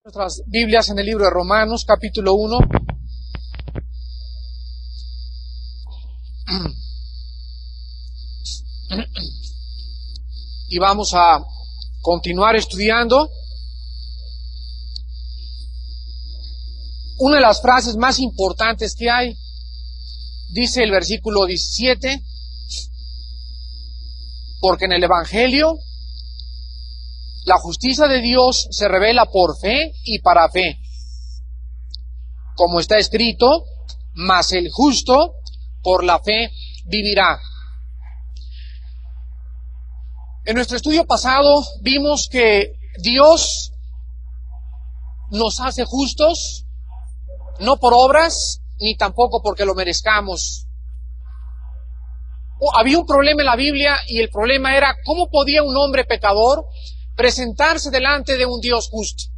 Nuestras Biblias en el libro de Romanos, capítulo 1. Y vamos a continuar estudiando. Una de las frases más importantes que hay, dice el versículo 17, porque en el Evangelio la justicia de Dios se revela por fe y para fe. Como está escrito, mas el justo por la fe vivirá. En nuestro estudio pasado vimos que Dios nos hace justos, no por obras, ni tampoco porque lo merezcamos. Había un problema en la Biblia y el problema era cómo podía un hombre pecador presentarse delante de un Dios justo.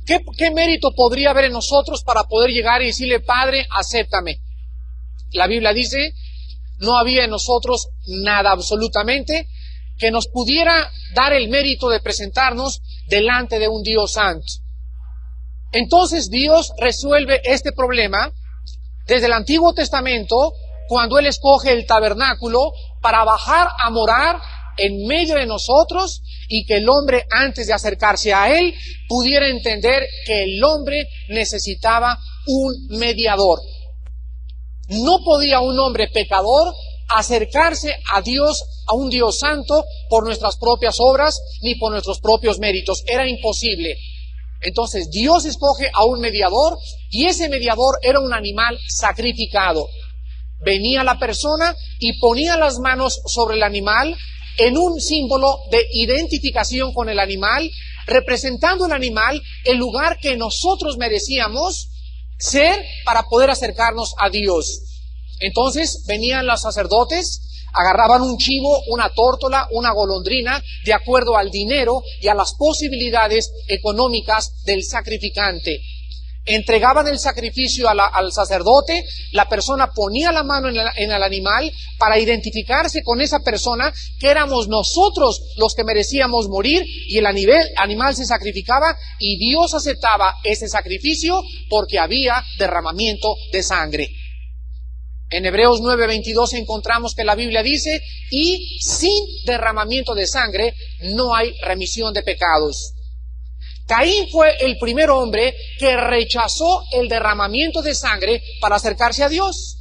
¿Qué mérito podría haber en nosotros para poder llegar y decirle, Padre, acéptame? La Biblia dice, no había en nosotros nada absolutamente que nos pudiera dar el mérito de presentarnos delante de un Dios santo. Entonces Dios resuelve este problema desde el Antiguo Testamento, cuando Él escoge el tabernáculo para bajar a morar en medio de nosotros, y que el hombre, antes de acercarse a Él, pudiera entender que el hombre necesitaba un mediador. No podía un hombre pecador acercarse a Dios, a un Dios santo, por nuestras propias obras, ni por nuestros propios méritos. Era imposible. Entonces Dios escoge a un mediador, y ese mediador era un animal sacrificado. Venía la persona y ponía las manos sobre el animal, en un símbolo de identificación con el animal, representando el animal, el lugar que nosotros merecíamos ser para poder acercarnos a Dios. Entonces venían los sacerdotes, agarraban un chivo, una tórtola, una golondrina, de acuerdo al dinero y a las posibilidades económicas del sacrificante. Entregaban el sacrificio al sacerdote, la persona ponía la mano en el animal para identificarse con esa persona, que éramos nosotros los que merecíamos morir, y el animal se sacrificaba y Dios aceptaba ese sacrificio porque había derramamiento de sangre. En Hebreos 9:22 encontramos que la Biblia dice, y sin derramamiento de sangre no hay remisión de pecados. Caín fue el primer hombre que rechazó el derramamiento de sangre para acercarse a Dios.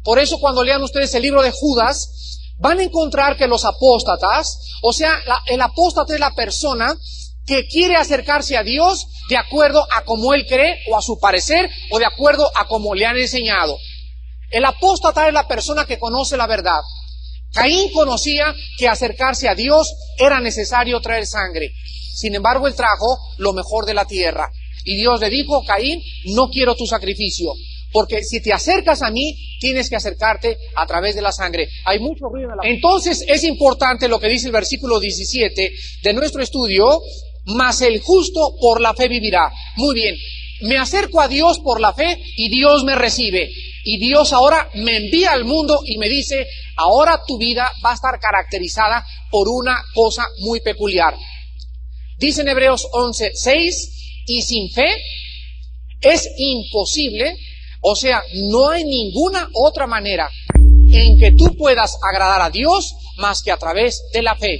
Por eso, cuando lean ustedes el libro de Judas, van a encontrar que los apóstatas, o sea, el apóstata es la persona que quiere acercarse a Dios de acuerdo a como él cree, o a su parecer, o de acuerdo a como le han enseñado. El apóstata es la persona que conoce la verdad. Caín conocía que acercarse a Dios era necesario traer sangre. Sin embargo, él trajo lo mejor de la tierra. Y Dios le dijo, Caín, no quiero tu sacrificio, porque si te acercas a mí, tienes que acercarte a través de la sangre. Hay mucho ruido en la... Entonces, es importante lo que dice el versículo 17 de nuestro estudio, mas el justo por la fe vivirá. Muy bien, me acerco a Dios por la fe y Dios me recibe. Y Dios ahora me envía al mundo y me dice, ahora tu vida va a estar caracterizada por una cosa muy peculiar. Dice en Hebreos 11:6, y sin fe es imposible, o sea, no hay ninguna otra manera en que tú puedas agradar a Dios más que a través de la fe.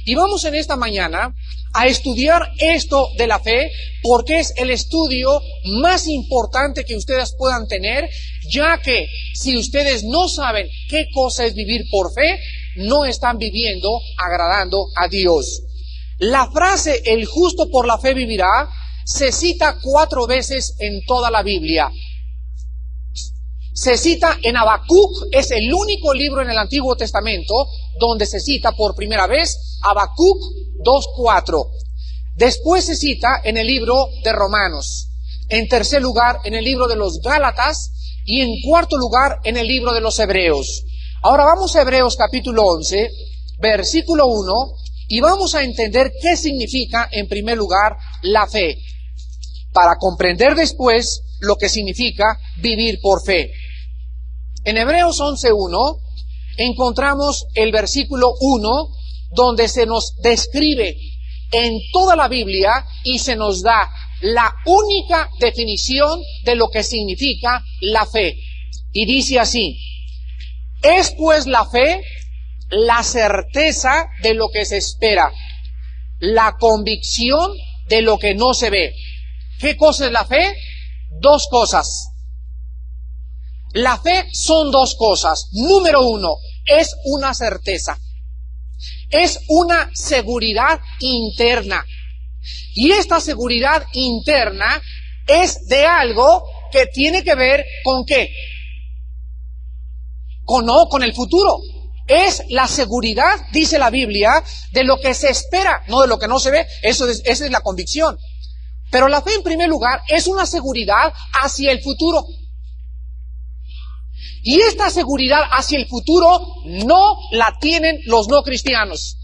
Y vamos en esta mañana a estudiar esto de la fe, porque es el estudio más importante que ustedes puedan tener, ya que si ustedes no saben qué cosa es vivir por fe, no están viviendo agradando a Dios. La frase, el justo por la fe vivirá, se cita 4 veces en toda la Biblia. Se cita en Habacuc, es el único libro en el Antiguo Testamento donde se cita por primera vez, Habacuc 2:4. Después se cita en el libro de Romanos. En tercer lugar, en el libro de los Gálatas, y en cuarto lugar, en el libro de los Hebreos. Ahora vamos a Hebreos capítulo 11, versículo 1, y vamos a entender qué significa, en primer lugar, la fe, para comprender después lo que significa vivir por fe. En Hebreos 11:1 encontramos el versículo 1, donde se nos describe en toda la Biblia y se nos da la única definición de lo que significa la fe. Y dice así: es pues la fe la certeza de lo que se espera, la convicción de lo que no se ve. ¿Qué cosa es la fe? Dos cosas. La fe son dos cosas. Número uno, es una certeza. Es una seguridad interna. Y esta seguridad interna es de algo que tiene que ver ¿con qué? Con el futuro. Es la seguridad, dice la Biblia, de lo que se espera, no de lo que no se ve. Esa es la convicción. Pero la fe, en primer lugar, es una seguridad hacia el futuro. Y esta seguridad hacia el futuro no la tienen los no cristianos.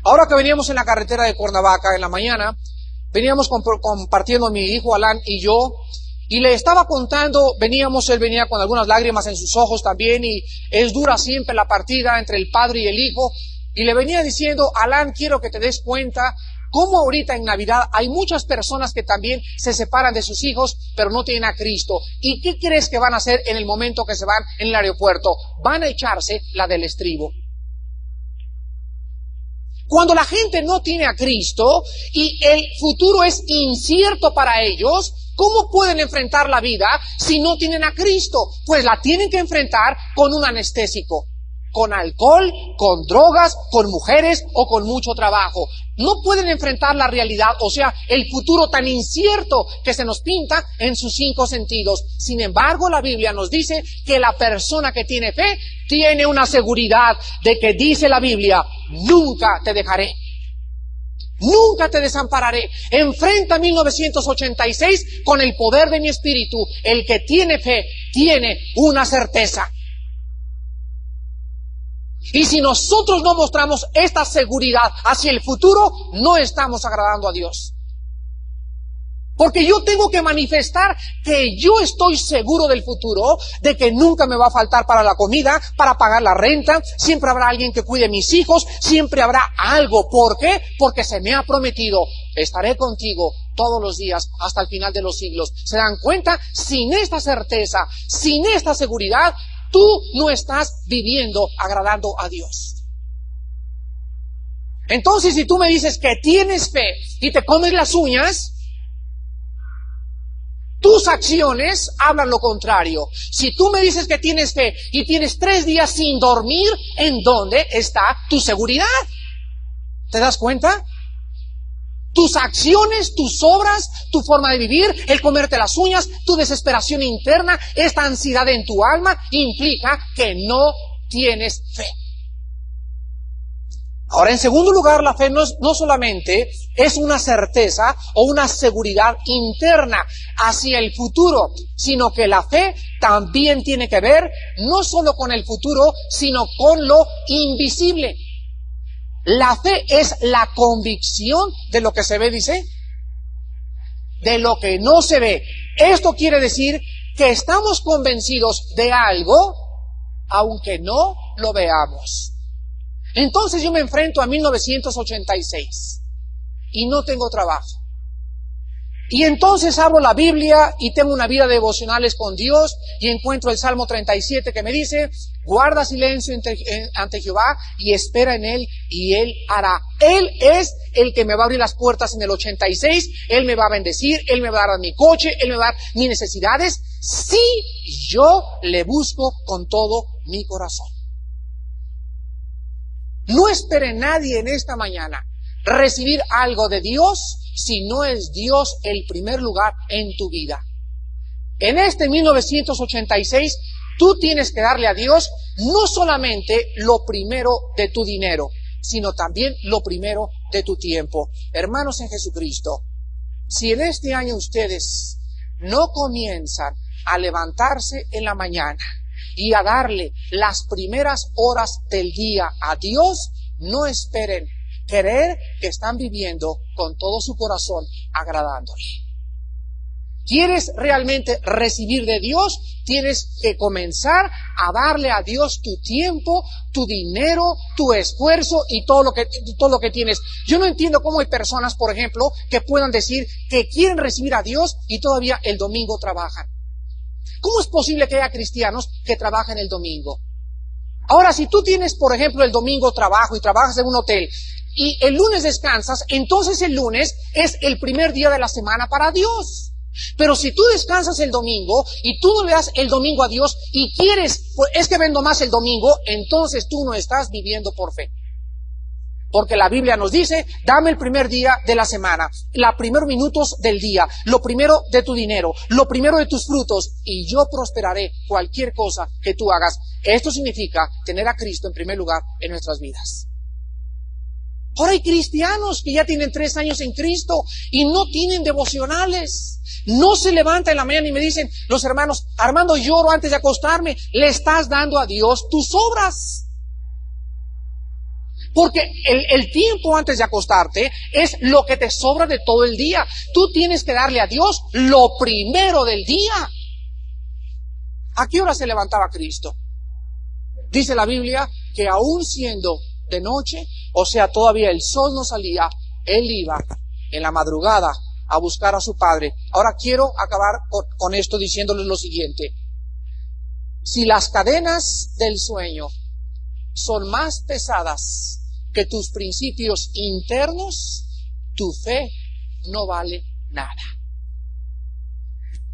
Ahora que veníamos en la carretera de Cuernavaca en la mañana, veníamos compartiendo mi hijo Alan y yo, y le estaba contando, él venía con algunas lágrimas en sus ojos también, y es dura siempre la partida entre el padre y el hijo, y le venía diciendo: Alan, quiero que te des cuenta cómo ahorita en Navidad hay muchas personas que también se separan de sus hijos, pero no tienen a Cristo. ¿Y qué crees que van a hacer en el momento que se van en el aeropuerto? Van a echarse la del estribo. Cuando la gente no tiene a Cristo y el futuro es incierto para ellos, ¿cómo pueden enfrentar la vida si no tienen a Cristo? Pues la tienen que enfrentar con un anestésico, con alcohol, con drogas, con mujeres o con mucho trabajo. No pueden enfrentar la realidad, o sea, el futuro tan incierto que se nos pinta en sus cinco sentidos. Sin embargo, la Biblia nos dice que la persona que tiene fe tiene una seguridad de que, dice la Biblia, nunca te dejaré. Nunca te desampararé. Enfrenta 1986 con el poder de mi espíritu. El que tiene fe tiene una certeza. Y si nosotros no mostramos esta seguridad hacia el futuro, no estamos agradando a Dios. Porque yo tengo que manifestar que yo estoy seguro del futuro, de que nunca me va a faltar para la comida, para pagar la renta, siempre habrá alguien que cuide a mis hijos, siempre habrá algo. ¿Por qué? Porque se me ha prometido: estaré contigo todos los días hasta el final de los siglos. ¿Se dan cuenta? Sin esta certeza, sin esta seguridad, tú no estás viviendo agradando a Dios. Entonces, si tú me dices que tienes fe y te comes las uñas, tus acciones hablan lo contrario. Si tú me dices que tienes fe y tienes 3 días sin dormir, ¿en dónde está tu seguridad? ¿Te das cuenta? Tus acciones, tus obras, tu forma de vivir, el comerte las uñas, tu desesperación interna, esta ansiedad en tu alma, implica que no tienes fe. Ahora, en segundo lugar, la fe no solamente es una certeza o una seguridad interna hacia el futuro, sino que la fe también tiene que ver no solo con el futuro, sino con lo invisible. La fe es la convicción de lo que se ve, dice, de lo que no se ve. Esto quiere decir que estamos convencidos de algo, aunque no lo veamos. Entonces yo me enfrento a 1986 y no tengo trabajo. Y entonces abro la Biblia y tengo una vida devocionales con Dios y encuentro el Salmo 37 que me dice: guarda silencio ante Jehová y espera en Él y Él hará. Él es el que me va a abrir las puertas en el 86, Él me va a bendecir, Él me va a dar mi coche, Él me va a dar mis necesidades, si yo le busco con todo mi corazón. No espere nadie en esta mañana recibir algo de Dios si no es Dios el primer lugar en tu vida. En este 1986, tú tienes que darle a Dios no solamente lo primero de tu dinero, sino también lo primero de tu tiempo. Hermanos en Jesucristo, si en este año ustedes no comienzan a levantarse en la mañana y a darle las primeras horas del día a Dios, no esperen creer que están viviendo con todo su corazón agradándole. ¿Quieres realmente recibir de Dios? Tienes que comenzar a darle a Dios tu tiempo, tu dinero, tu esfuerzo y todo lo que tienes. Yo no entiendo cómo hay personas, por ejemplo, que puedan decir que quieren recibir a Dios y todavía el domingo trabajan. ¿Cómo es posible que haya cristianos que trabajen el domingo? Ahora, si tú tienes, por ejemplo, el domingo trabajo y trabajas en un hotel y el lunes descansas, entonces el lunes es el primer día de la semana para Dios. Pero si tú descansas el domingo y tú no le das el domingo a Dios y quieres, pues es que vendo más el domingo, entonces tú no estás viviendo por fe. Porque la Biblia nos dice, dame el primer día de la semana, los primeros minutos del día, lo primero de tu dinero, lo primero de tus frutos, y yo prosperaré cualquier cosa que tú hagas. Esto significa tener a Cristo en primer lugar en nuestras vidas. Ahora hay cristianos que ya tienen 3 años en Cristo y no tienen devocionales. No se levantan en la mañana y me dicen los hermanos, Armando, lloro antes de acostarme. Le estás dando a Dios tus obras. Porque el tiempo antes de acostarte es lo que te sobra de todo el día. Tú tienes que darle a Dios lo primero del día. ¿A qué hora se levantaba Cristo? Dice la Biblia que aún siendo de noche, o sea, todavía el sol no salía, Él iba en la madrugada a buscar a su Padre. Ahora quiero acabar con esto diciéndoles lo siguiente. Si las cadenas del sueño son más pesadas que tus principios internos, tu fe no vale nada.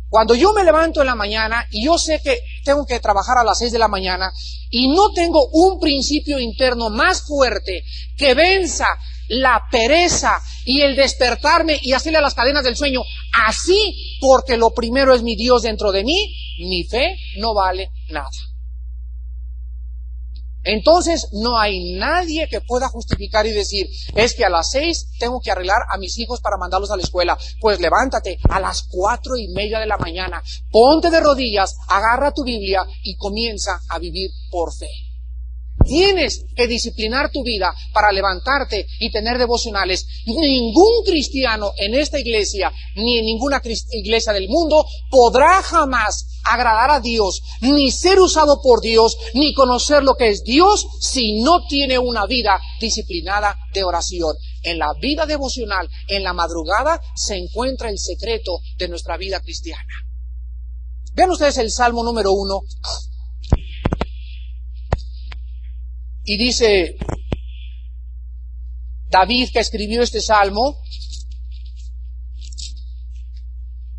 Cuando yo me levanto en la mañana y yo sé que tengo que trabajar a las 6 de la mañana y no tengo un principio interno más fuerte que venza la pereza y el despertarme y hacerle a las cadenas del sueño, así porque lo primero es mi Dios dentro de mí, mi fe no vale nada. Entonces no hay nadie que pueda justificar y decir, es que a las 6 tengo que arreglar a mis hijos para mandarlos a la escuela. Pues levántate a las 4:30 de la mañana, ponte de rodillas, agarra tu Biblia y comienza a vivir por fe. Tienes que disciplinar tu vida para levantarte y tener devocionales. Ningún cristiano en esta iglesia, ni en ninguna iglesia del mundo, podrá jamás agradar a Dios, ni ser usado por Dios, ni conocer lo que es Dios, si no tiene una vida disciplinada de oración. En la vida devocional, en la madrugada, se encuentra el secreto de nuestra vida cristiana. Vean ustedes el Salmo número 1. Y dice David, que escribió este salmo,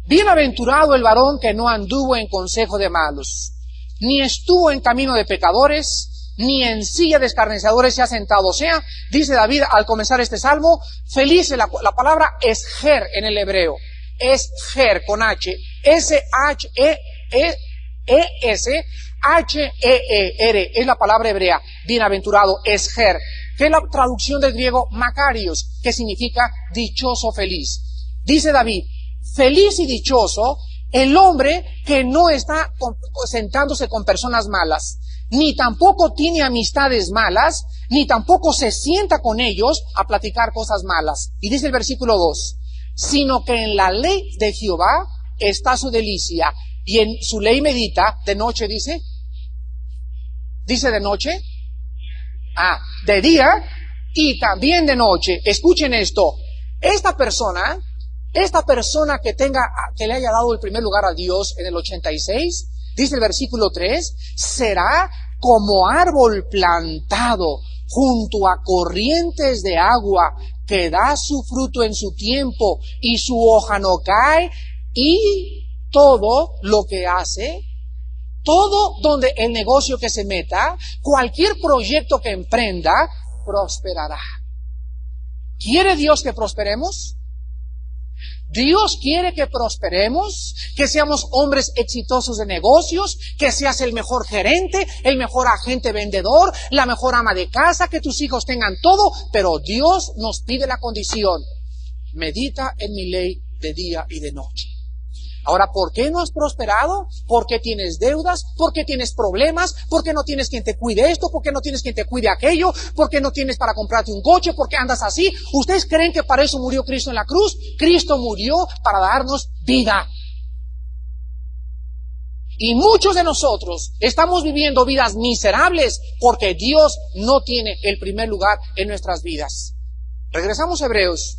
bienaventurado el varón que no anduvo en consejo de malos, ni estuvo en camino de pecadores, ni en silla de escarnecedores se ha sentado. O sea, dice David al comenzar este salmo, feliz, la palabra es ger en el hebreo, es ger con H, H-E-R, es la palabra hebrea, bienaventurado, esger, que es la traducción del griego makarios, que significa dichoso, feliz. Dice David, feliz y dichoso el hombre que no está sentándose con personas malas, ni tampoco tiene amistades malas, ni tampoco se sienta con ellos a platicar cosas malas. Y dice el versículo 2, sino que en la ley de Jehová está su delicia, y en su ley medita, de noche dice de noche, de día y también de noche. Escuchen esto, esta persona que le haya dado el primer lugar a Dios en el 86, dice el versículo 3, será como árbol plantado junto a corrientes de agua, que da su fruto en su tiempo y su hoja no cae, y todo lo que hace, todo donde el negocio que se meta, cualquier proyecto que emprenda, prosperará. ¿Quiere Dios que prosperemos? Dios quiere que prosperemos, que seamos hombres exitosos de negocios, que seas el mejor gerente, el mejor agente vendedor, la mejor ama de casa, que tus hijos tengan todo, pero Dios nos pide la condición, medita en mi ley de día y de noche. Ahora, ¿por qué no has prosperado? ¿Por qué tienes deudas? ¿Por qué tienes problemas? ¿Por qué no tienes quien te cuide esto? ¿Por qué no tienes quien te cuide aquello? ¿Por qué no tienes para comprarte un coche? ¿Por qué andas así? ¿Ustedes creen que para eso murió Cristo en la cruz? Cristo murió para darnos vida. Y muchos de nosotros estamos viviendo vidas miserables porque Dios no tiene el primer lugar en nuestras vidas. Regresamos a Hebreos.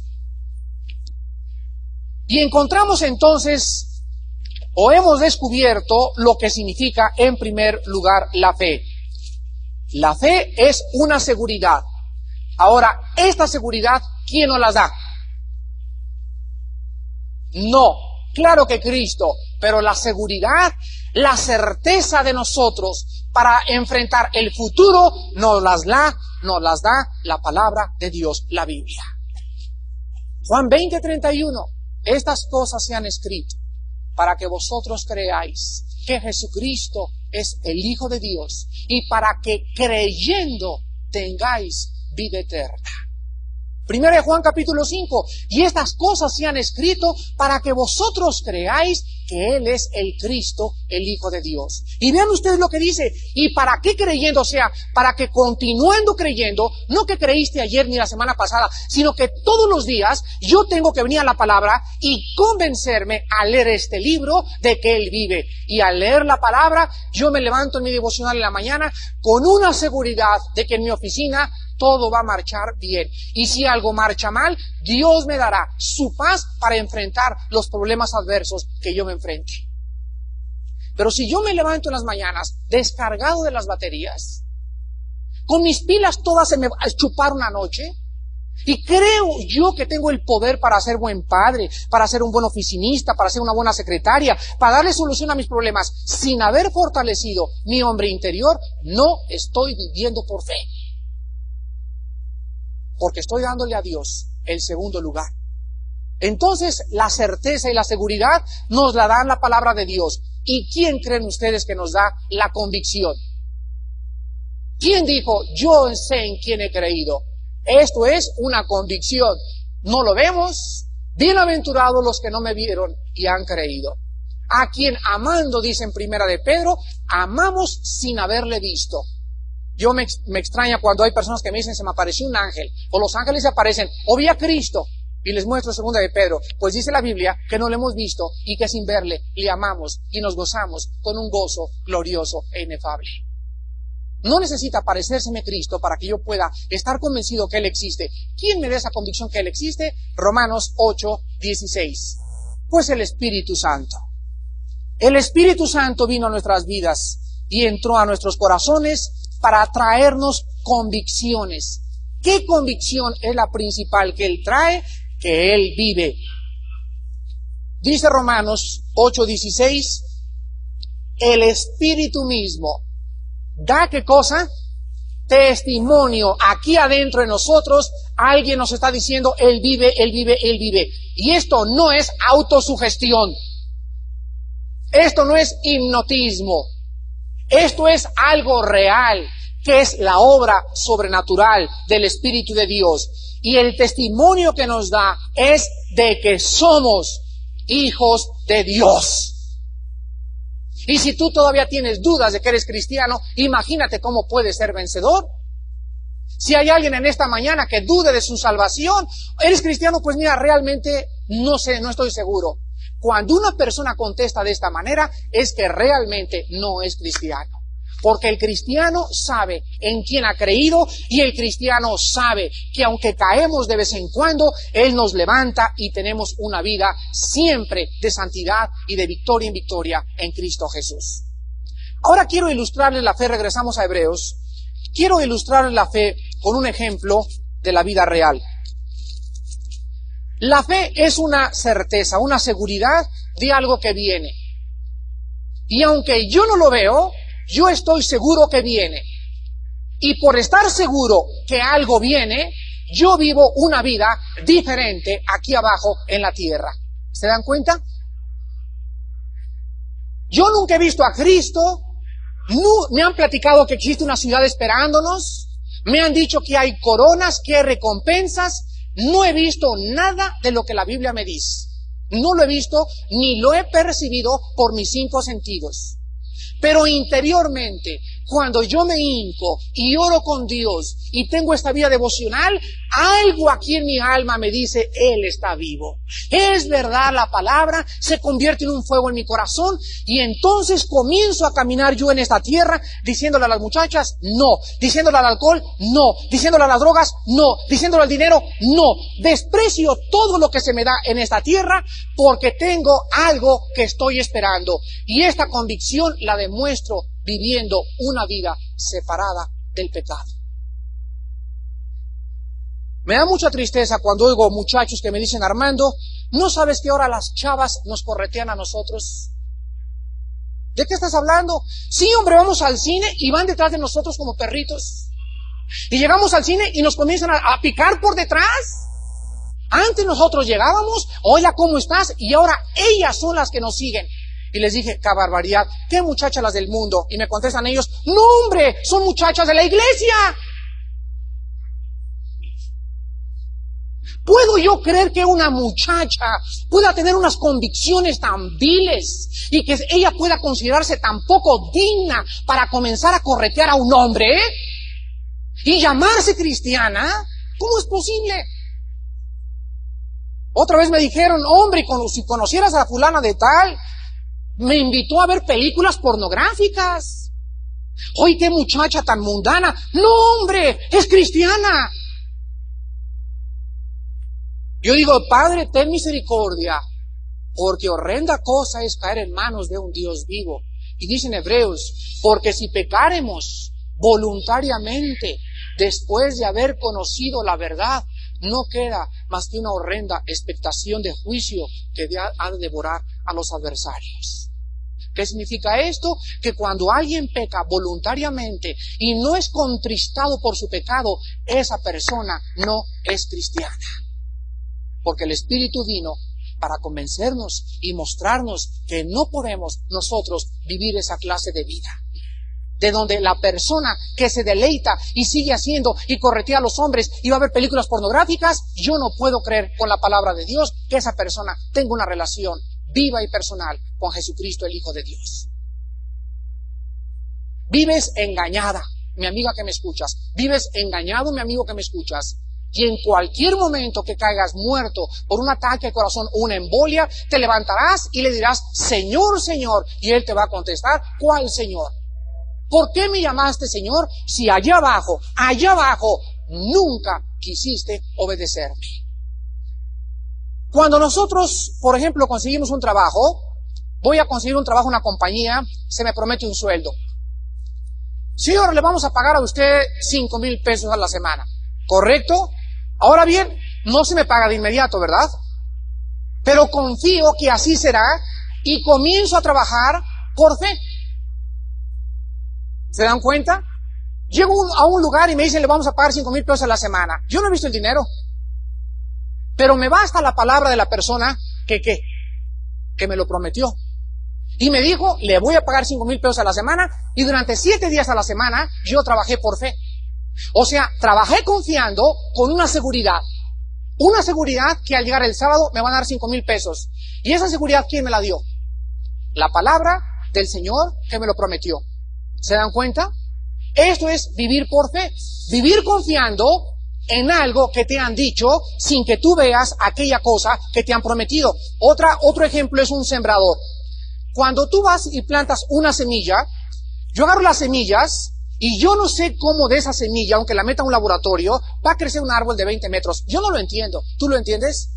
Y encontramos entonces, o hemos descubierto lo que significa en primer lugar la fe. La fe es una seguridad. Ahora, esta seguridad, ¿quién nos la da? No, claro que Cristo, pero la seguridad, la certeza de nosotros para enfrentar el futuro nos las da la palabra de Dios, la Biblia. Juan 20:31, estas cosas se han escrito para que vosotros creáis que Jesucristo es el Hijo de Dios y para que creyendo tengáis vida eterna. Primero de Juan capítulo 5, y estas cosas se han escrito para que vosotros creáis que Él es el Cristo, el Hijo de Dios. Y vean ustedes lo que dice, y para qué creyendo, o sea, para que continuando creyendo, no que creíste ayer ni la semana pasada, sino que todos los días yo tengo que venir a la palabra y convencerme al leer este libro de que Él vive. Y al leer la palabra, yo me levanto en mi devocional en la mañana con una seguridad de que en mi oficina todo va a marchar bien. Y si algo marcha mal, Dios me dará su paz para enfrentar los problemas adversos que yo me enfrente. Pero si yo me levanto en las mañanas descargado de las baterías, con mis pilas todas se me chuparon anoche, y creo yo que tengo el poder para ser buen padre, para ser un buen oficinista, para ser una buena secretaria, para darle solución a mis problemas, sin haber fortalecido mi hombre interior, no estoy viviendo por fe. Porque estoy dándole a Dios el segundo lugar. Entonces, la certeza y la seguridad nos la da la palabra de Dios. ¿Y quién creen ustedes que nos da la convicción? ¿Quién dijo, yo sé en quién he creído? Esto es una convicción. No lo vemos. Bienaventurados los que no me vieron y han creído. A quien amando, dice en Primera de Pedro, amamos sin haberle visto. Yo me extraña cuando hay personas que me dicen, se me apareció un ángel, o los ángeles se aparecen, o vi a Cristo, y les muestro Segunda de Pedro. Pues dice la Biblia que no le hemos visto, y que sin verle le amamos, y nos gozamos con un gozo glorioso e inefable. No necesita parecérseme Cristo para que yo pueda estar convencido que Él existe. ¿Quién me da esa convicción que Él existe? Romanos 8:16. Pues el Espíritu Santo. El Espíritu Santo vino a nuestras vidas y entró a nuestros corazones para traernos convicciones. ¿Qué convicción es la principal que Él trae? Que Él vive. Dice Romanos 8:16, el Espíritu mismo da, ¿qué cosa? Testimonio. Aquí adentro de nosotros, alguien nos está diciendo, Él vive, Él vive, Él vive. Y esto no es autosugestión. Esto no es hipnotismo. Esto es algo real, que es la obra sobrenatural del Espíritu de Dios. Y el testimonio que nos da es de que somos hijos de Dios. Y si tú todavía tienes dudas de que eres cristiano, imagínate cómo puedes ser vencedor. Si hay alguien en esta mañana que dude de su salvación, ¿eres cristiano? Pues mira, realmente no sé, no estoy seguro. Cuando una persona contesta de esta manera, es que realmente no es cristiano. Porque el cristiano sabe en quién ha creído y el cristiano sabe que aunque caemos de vez en cuando, Él nos levanta y tenemos una vida siempre de santidad y de victoria en victoria en Cristo Jesús. Ahora quiero ilustrarles la fe, regresamos a Hebreos. Quiero ilustrarles la fe con un ejemplo de la vida real. La fe es una certeza, una seguridad de algo que viene. Y aunque yo no lo veo, yo estoy seguro que viene. Y por estar seguro que algo viene, yo vivo una vida diferente aquí abajo en la tierra. ¿Se dan cuenta? Yo nunca he visto a Cristo. No, me han platicado que existe una ciudad esperándonos. Me han dicho que hay coronas, que hay recompensas. No he visto nada de lo que la Biblia me dice. No lo he visto ni lo he percibido por mis 5 sentidos. Pero interiormente cuando yo me hinco y oro con Dios y tengo esta vida devocional, algo aquí en mi alma me dice, Él está vivo. Es verdad la palabra, se convierte en un fuego en mi corazón y entonces comienzo a caminar yo en esta tierra diciéndole a las muchachas, no. Diciéndole al alcohol, no. Diciéndole a las drogas, no. Diciéndole al dinero, no. Desprecio todo lo que se me da en esta tierra porque tengo algo que estoy esperando. Y esta convicción la demuestro viviendo una vida separada del pecado. Me da mucha tristeza cuando oigo muchachos que me dicen, Armando, ¿no sabes que ahora las chavas nos corretean a nosotros? ¿De qué estás hablando? Sí, hombre, vamos al cine y van detrás de nosotros como perritos. Y llegamos al cine y nos comienzan a picar por detrás. Antes nosotros llegábamos, hola, ¿cómo estás? Y ahora ellas son las que nos siguen. Y les dije, qué barbaridad, qué muchachas las del mundo. Y me contestan ellos, no hombre, son muchachas de la iglesia. ¿Puedo yo creer que una muchacha pueda tener unas convicciones tan viles y que ella pueda considerarse tan poco digna para comenzar a corretear a un hombre y llamarse cristiana? ¿Cómo es posible? Otra vez me dijeron, hombre, si conocieras a la fulana de tal, me invitó a ver películas pornográficas. Oye, qué muchacha tan mundana. No, hombre, es cristiana. Yo digo, Padre, ten misericordia, porque horrenda cosa es caer en manos de un Dios vivo. Y dicen Hebreos, porque si pecáremos voluntariamente, después de haber conocido la verdad, no queda más que una horrenda expectación de juicio que ha de devorar a los adversarios. ¿Qué significa esto? Que cuando alguien peca voluntariamente y no es contristado por su pecado, esa persona no es cristiana. Porque el Espíritu vino para convencernos y mostrarnos que no podemos nosotros vivir esa clase de vida. De donde la persona que se deleita y sigue haciendo y corretea a los hombres y va a ver películas pornográficas, yo no puedo creer con la palabra de Dios que esa persona tenga una relación viva y personal con Jesucristo, el Hijo de Dios. Vives engañada, mi amiga que me escuchas. Vives engañado, mi amigo que me escuchas. Y en cualquier momento que caigas muerto por un ataque al corazón o una embolia, te levantarás y le dirás, Señor, Señor, y Él te va a contestar, ¿cuál Señor? ¿Por qué me llamaste Señor si allá abajo, nunca quisiste obedecerme? Cuando nosotros, por ejemplo, conseguimos un trabajo, voy a conseguir un trabajo en una compañía, se me promete un sueldo. Señor, le vamos a pagar a usted 5,000 pesos a la semana, ¿correcto? Ahora bien, no se me paga de inmediato, ¿verdad? Pero confío que así será y comienzo a trabajar por fe. ¿Se dan cuenta? Llego a un lugar y me dicen, le vamos a pagar 5,000 pesos a la semana. Yo no he visto el dinero. Pero me basta la palabra de la persona que me lo prometió. Y me dijo, le voy a pagar 5,000 pesos a la semana y durante 7 días a la semana yo trabajé por fe. O sea, trabajé confiando con una seguridad. Una seguridad que al llegar el sábado me van a dar 5,000 pesos. Y esa seguridad, ¿quién me la dio? La palabra del Señor que me lo prometió. ¿Se dan cuenta? Esto es vivir por fe. Vivir confiando en algo que te han dicho sin que tú veas aquella cosa que te han prometido. Otro ejemplo es un sembrador. Cuando tú vas y plantas una semilla, yo agarro las semillas y yo no sé cómo de esa semilla, aunque la meta a un laboratorio, va a crecer un árbol de 20 metros. Yo no lo entiendo. ¿Tú lo entiendes?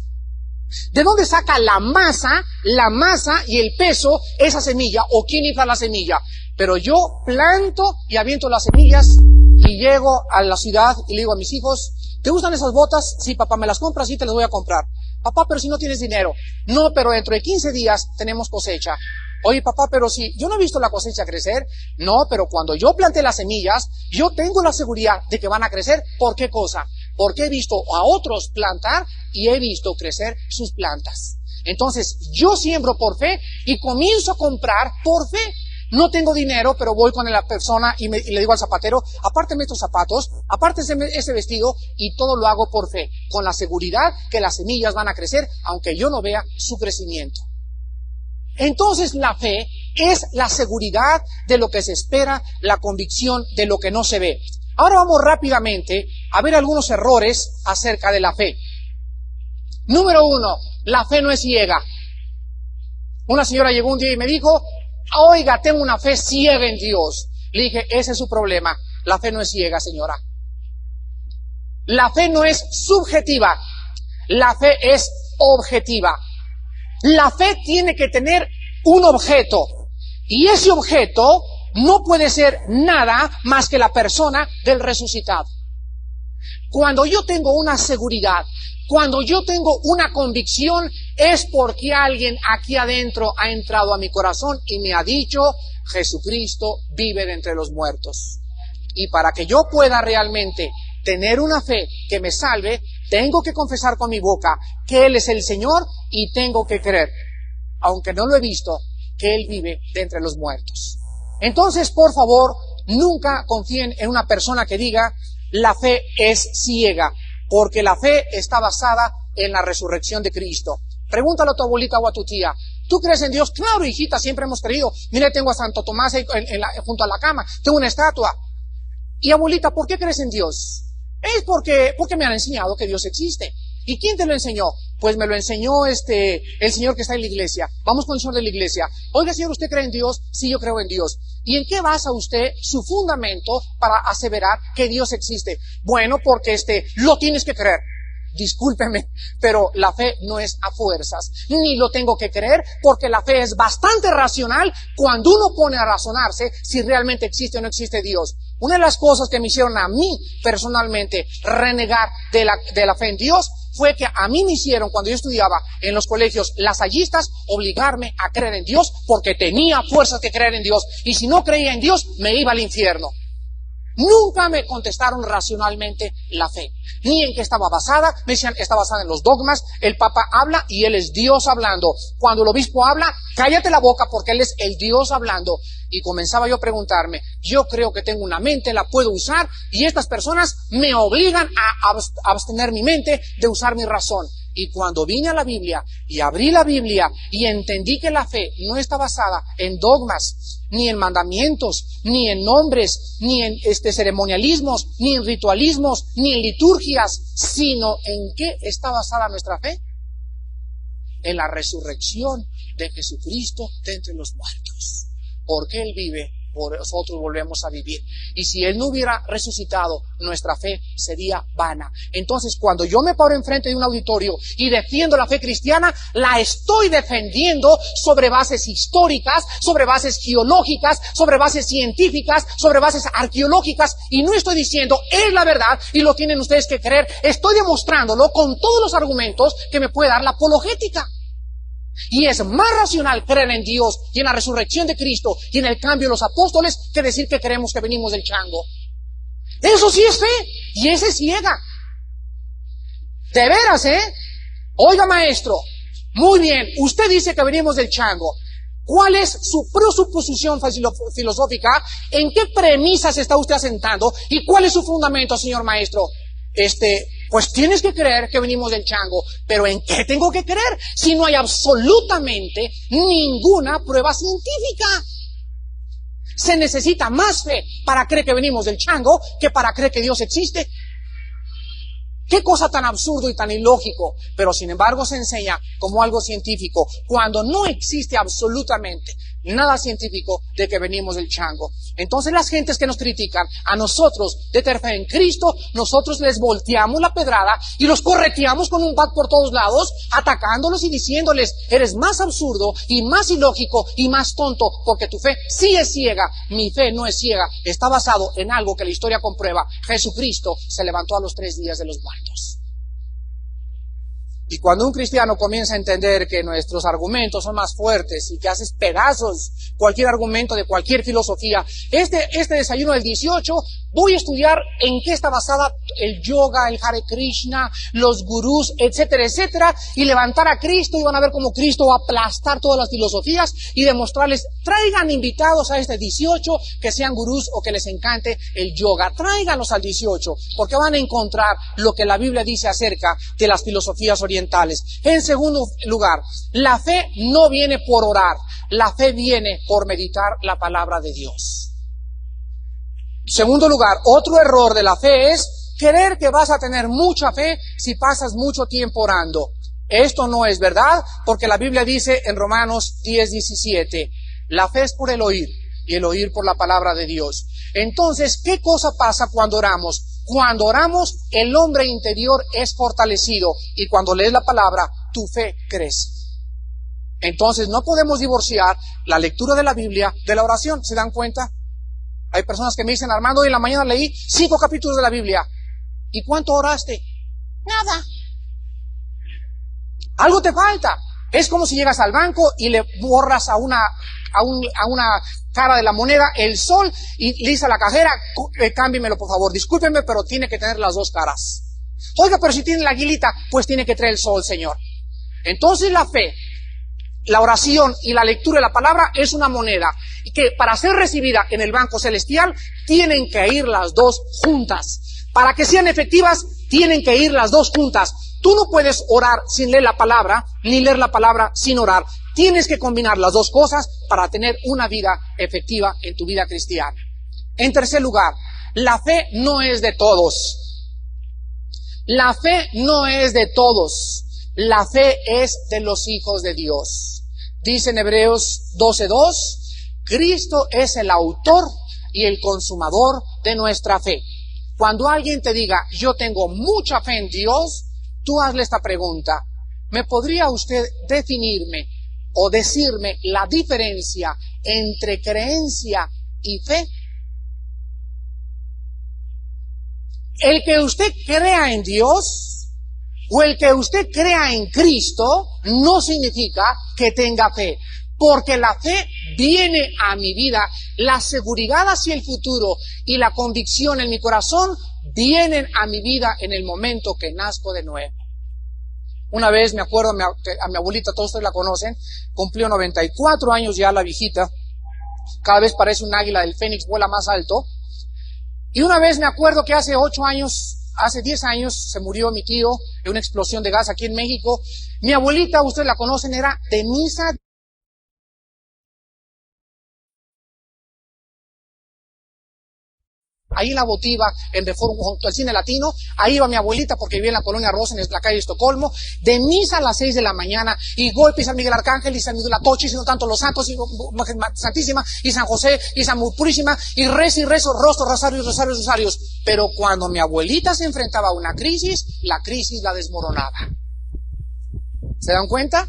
¿De dónde saca la masa y el peso esa semilla? ¿O quién infla la semilla? Pero yo planto y aviento las semillas y llego a la ciudad y le digo a mis hijos, ¿te gustan esas botas? Sí, papá, ¿me las compras? Sí, te las voy a comprar. Papá, pero si no tienes dinero. No, pero dentro de 15 días tenemos cosecha. Oye, papá, pero si yo no he visto la cosecha crecer. No, pero cuando yo planté las semillas, yo tengo la seguridad de que van a crecer. ¿Por qué cosa? Porque he visto a otros plantar y he visto crecer sus plantas. Entonces, yo siembro por fe y comienzo a comprar por fe. No tengo dinero, pero voy con la persona y le digo al zapatero, apárteme estos zapatos, apárteme ese vestido, y todo lo hago por fe, con la seguridad que las semillas van a crecer, aunque yo no vea su crecimiento. Entonces la fe es la seguridad de lo que se espera, la convicción de lo que no se ve. Ahora vamos rápidamente a ver algunos errores acerca de la fe. Número 1, la fe no es ciega. Una señora llegó un día y me dijo, oiga, tengo una fe ciega en Dios. Le dije, ese es su problema. La fe no es ciega, señora. La fe no es subjetiva. La fe es objetiva. La fe tiene que tener un objeto. Y ese objeto no puede ser nada más que la persona del resucitado. Cuando yo tengo una seguridad, cuando yo tengo una convicción, es porque alguien aquí adentro ha entrado a mi corazón y me ha dicho, Jesucristo vive de entre los muertos. Y para que yo pueda realmente tener una fe que me salve, tengo que confesar con mi boca que Él es el Señor y tengo que creer, aunque no lo he visto, que Él vive de entre los muertos. Entonces, por favor, nunca confíen en una persona que diga, la fe es ciega, porque la fe está basada en la resurrección de Cristo. Pregúntale a tu abuelita o a tu tía, ¿tú crees en Dios? Claro, hijita, siempre hemos creído. Mira, tengo a Santo Tomás ahí junto a la cama, tengo una estatua. Y abuelita, ¿por qué crees en Dios? Es porque me han enseñado que Dios existe. ¿Y quién te lo enseñó? Pues me lo enseñó el señor que está en la iglesia. Vamos con el señor de la iglesia. Oiga, señor, ¿usted cree en Dios? Sí, yo creo en Dios. ¿Y en qué basa usted su fundamento para aseverar que Dios existe? Bueno, porque lo tienes que creer. Discúlpeme, pero la fe no es a fuerzas, ni lo tengo que creer, porque la fe es bastante racional cuando uno pone a razonarse si realmente existe o no existe Dios. Una de las cosas que me hicieron a mí personalmente renegar de la fe en Dios fue que a mí me hicieron, cuando yo estudiaba en los colegios lasallistas, obligarme a creer en Dios porque tenía fuerzas que creer en Dios, y si no creía en Dios me iba al infierno. Nunca me contestaron racionalmente la fe, ni en qué estaba basada. Me decían, está basada en los dogmas, el Papa habla y Él es Dios hablando. Cuando el obispo habla, cállate la boca porque Él es el Dios hablando. Y comenzaba yo a preguntarme, yo creo que tengo una mente, la puedo usar, y estas personas me obligan a abstener mi mente de usar mi razón. Y cuando vine a la Biblia y abrí la Biblia y entendí que la fe no está basada en dogmas, ni en mandamientos, ni en nombres, ni en ceremonialismos, ni en ritualismos, ni en liturgias, sino en qué está basada nuestra fe, en la resurrección de Jesucristo de entre los muertos. Porque Él vive, por nosotros volvemos a vivir. Y si Él no hubiera resucitado, nuestra fe sería vana. Entonces, cuando yo me paro enfrente de un auditorio y defiendo la fe cristiana, la estoy defendiendo sobre bases históricas, sobre bases geológicas, sobre bases científicas, sobre bases arqueológicas, y no estoy diciendo, es la verdad y lo tienen ustedes que creer. Estoy demostrándolo con todos los argumentos que me puede dar la apologética. Y es más racional creer en Dios y en la resurrección de Cristo y en el cambio de los apóstoles que decir que creemos que venimos del chango. Eso sí es fe, y ese es ciega. De veras, Oiga, maestro, muy bien, usted dice que venimos del chango. ¿Cuál es su presuposición filosófica? ¿En qué premisas está usted asentando? ¿Y cuál es su fundamento, señor maestro? Pues tienes que creer que venimos del chango. ¿Pero en qué tengo que creer si no hay absolutamente ninguna prueba científica? Se necesita más fe para creer que venimos del chango que para creer que Dios existe. Qué cosa tan absurdo y tan ilógico, pero sin embargo se enseña como algo científico, cuando no existe absolutamente nada científico de que venimos del chango. Entonces las gentes que nos critican a nosotros de tener fe en Cristo, nosotros les volteamos la pedrada y los correteamos con un bat por todos lados, atacándolos y diciéndoles, eres más absurdo y más ilógico y más tonto, porque tu fe sí es ciega. Mi fe no es ciega, está basado en algo que la historia comprueba. Jesucristo se levantó a los 3 días de los muertos. Y cuando un cristiano comienza a entender que nuestros argumentos son más fuertes y que haces pedazos cualquier argumento de cualquier filosofía, este desayuno del 18 voy a estudiar en qué está basada el yoga, el Hare Krishna, los gurús, etcétera, etcétera, y levantar a Cristo, y van a ver cómo Cristo va a aplastar todas las filosofías y demostrarles, traigan invitados a este 18 que sean gurús o que les encante el yoga, tráiganlos al 18, porque van a encontrar lo que la Biblia dice acerca de las filosofías orientales. En segundo lugar, la fe no viene por orar, la fe viene por meditar la palabra de Dios. Segundo lugar, otro error de la fe es creer que vas a tener mucha fe si pasas mucho tiempo orando. Esto no es verdad, porque la Biblia dice en Romanos 10:17, la fe es por el oír y el oír por la palabra de Dios. Entonces, ¿qué cosa pasa cuando oramos? Cuando oramos, el hombre interior es fortalecido y cuando lees la palabra, tu fe crece. Entonces, no podemos divorciar la lectura de la Biblia de la oración. ¿Se dan cuenta? Hay personas que me dicen, Armando, hoy en la mañana leí 5 capítulos de la Biblia. ¿Y cuánto oraste? Nada. Algo te falta. Es como si llegas al banco y le borras a una cara de la moneda el sol y le dices a la cajera, cámbiemelo por favor, discúlpenme, pero tiene que tener las dos caras. Oiga, pero si tiene la aguilita, pues tiene que traer el sol, Señor. Entonces la fe, la oración y la lectura de la palabra es una moneda que para ser recibida en el banco celestial tienen que ir las dos juntas. Para que sean efectivas tienen que ir las dos juntas. Tú no puedes orar sin leer la palabra, ni leer la palabra sin orar. Tienes que combinar las dos cosas para tener una vida efectiva en tu vida cristiana. En tercer lugar, la fe no es de todos. La fe no es de todos. La fe es de los hijos de Dios. Dice en Hebreos 12:2, Cristo es el autor y el consumador de nuestra fe. Cuando alguien te diga, yo tengo mucha fe en Dios, tú hazle esta pregunta. ¿Me podría usted definirme o decirme la diferencia entre creencia y fe? El que usted crea en Dios o el que usted crea en Cristo no significa que tenga fe, porque la fe viene a mi vida, la seguridad hacia el futuro y la convicción en mi corazón vienen a mi vida en el momento que nazco de nuevo. Una vez me acuerdo a mi abuelita, todos ustedes la conocen, cumplió 94 años ya la viejita, cada vez parece un águila del Fénix, vuela más alto. Y una vez me acuerdo que hace 10 años se murió mi tío en una explosión de gas aquí en México. Mi abuelita, ustedes la conocen, era de misa. Ahí en la Botiva, en Reforma, junto al Cine Latino, ahí iba mi abuelita porque vivía en la colonia Rosa, en la calle de Estocolmo, de misa a las 6 de la mañana, y golpe y San Miguel Arcángel, y San Miguel Atoche, y no tanto los santos, y Santísima, y San José, y San Purísima, y rezo, rostro, rosarios. Pero cuando mi abuelita se enfrentaba a una crisis, la crisis la desmoronaba. ¿Se dan cuenta?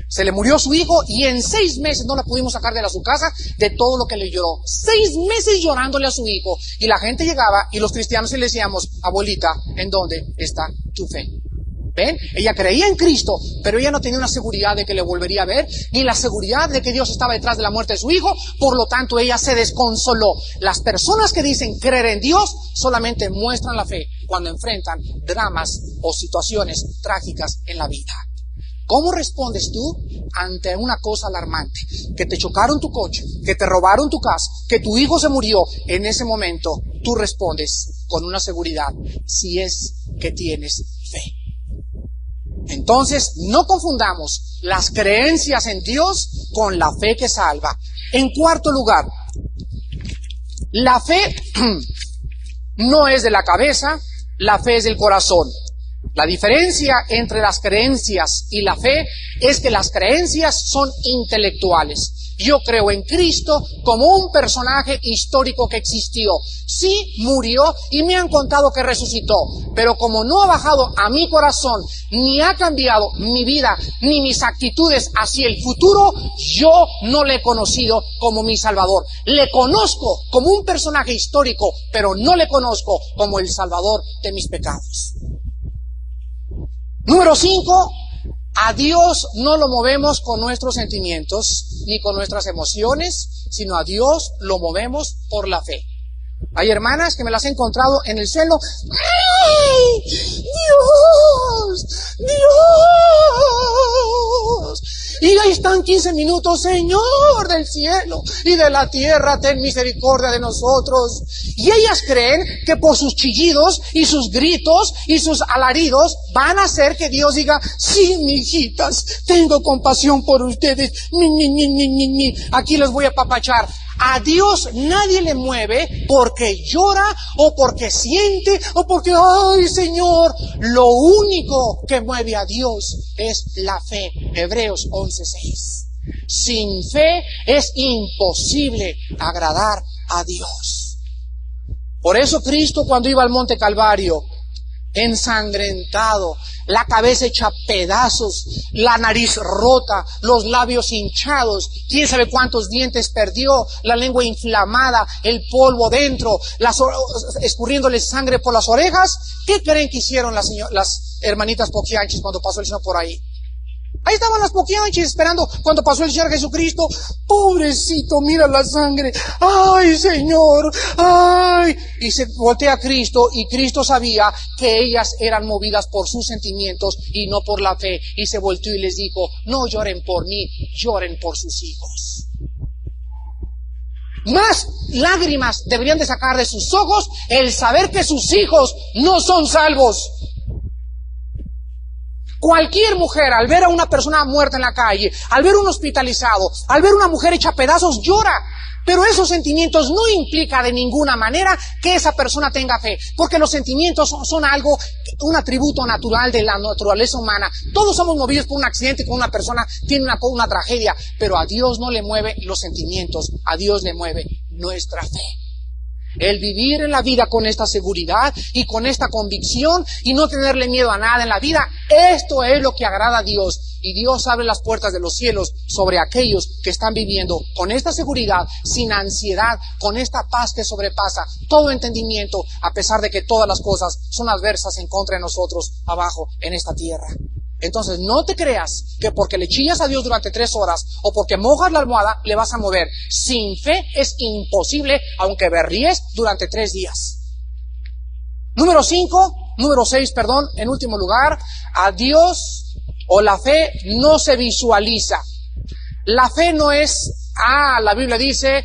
Se le murió su hijo y en 6 meses no la pudimos sacar de su casa de todo lo que le lloró. 6 meses llorándole a su hijo. Y la gente llegaba y los cristianos le decíamos, abuelita, ¿en dónde está tu fe? ¿Ven? Ella creía en Cristo, pero ella no tenía una seguridad de que le volvería a ver, ni la seguridad de que Dios estaba detrás de la muerte de su hijo. Por lo tanto, ella se desconsoló. Las personas que dicen creer en Dios solamente muestran la fe cuando enfrentan dramas o situaciones trágicas en la vida. ¿Cómo respondes tú ante una cosa alarmante? Que te chocaron tu coche, que te robaron tu casa, que tu hijo se murió. En ese momento tú respondes con una seguridad, si es que tienes fe. Entonces, no confundamos las creencias en Dios con la fe que salva. En cuarto lugar, la fe no es de la cabeza, la fe es del corazón. La diferencia entre las creencias y la fe es que las creencias son intelectuales. Yo creo en Cristo como un personaje histórico que existió. Sí, murió y me han contado que resucitó, pero como no ha bajado a mi corazón, ni ha cambiado mi vida, ni mis actitudes hacia el futuro, yo no le he conocido como mi Salvador. Le conozco como un personaje histórico, pero no le conozco como el Salvador de mis pecados. Número 5, a Dios no lo movemos con nuestros sentimientos ni con nuestras emociones, sino a Dios lo movemos por la fe. Hay hermanas que me las he encontrado en el suelo. ¡Ay! ¡Dios! ¡Dios! Y ahí están 15 minutos, Señor del cielo y de la tierra, ten misericordia de nosotros. Y ellas creen que por sus chillidos y sus gritos y sus alaridos van a hacer que Dios diga, sí, mijitas, tengo compasión por ustedes, aquí les voy a apapachar. A Dios nadie le mueve porque llora o porque siente o porque, ay Señor, lo único que mueve a Dios es la fe. Hebreos 11:6. Sin fe es imposible agradar a Dios. Por eso Cristo, cuando iba al monte Calvario, ensangrentado, la cabeza hecha pedazos, la nariz rota, los labios hinchados, quién sabe cuántos dientes perdió, la lengua inflamada, el polvo dentro, escurriéndole sangre por las orejas. ¿Qué creen que hicieron las hermanitas poquianchis cuando pasó el Señor por ahí? Ahí estaban las poquianchis esperando cuando pasó el Señor Jesucristo. Pobrecito, mira la sangre. ¡Ay, Señor! ¡Ay! Y se voltea a Cristo, y Cristo sabía que ellas eran movidas por sus sentimientos y no por la fe. Y se volteó y les dijo, no lloren por mí, lloren por sus hijos. Más lágrimas deberían de sacar de sus ojos el saber que sus hijos no son salvos. Cualquier mujer, al ver a una persona muerta en la calle, al ver un hospitalizado, al ver una mujer hecha pedazos, llora. Pero esos sentimientos no implican de ninguna manera que esa persona tenga fe, porque los sentimientos son algo, un atributo natural de la naturaleza humana. Todos somos movidos por un accidente, con una persona tiene una tragedia, pero a Dios no le mueve los sentimientos, a Dios le mueve nuestra fe. El vivir en la vida con esta seguridad y con esta convicción y no tenerle miedo a nada en la vida, esto es lo que agrada a Dios. Y Dios abre las puertas de los cielos sobre aquellos que están viviendo con esta seguridad, sin ansiedad, con esta paz que sobrepasa todo entendimiento, a pesar de que todas las cosas son adversas en contra de nosotros abajo en esta tierra. Entonces no te creas que porque le chillas a Dios durante 3 horas o porque mojas la almohada le vas a mover. Sin fe es imposible, aunque berríes durante 3 días. Número 6, en último lugar, a Dios o la fe no se visualiza. La fe no es, la Biblia dice,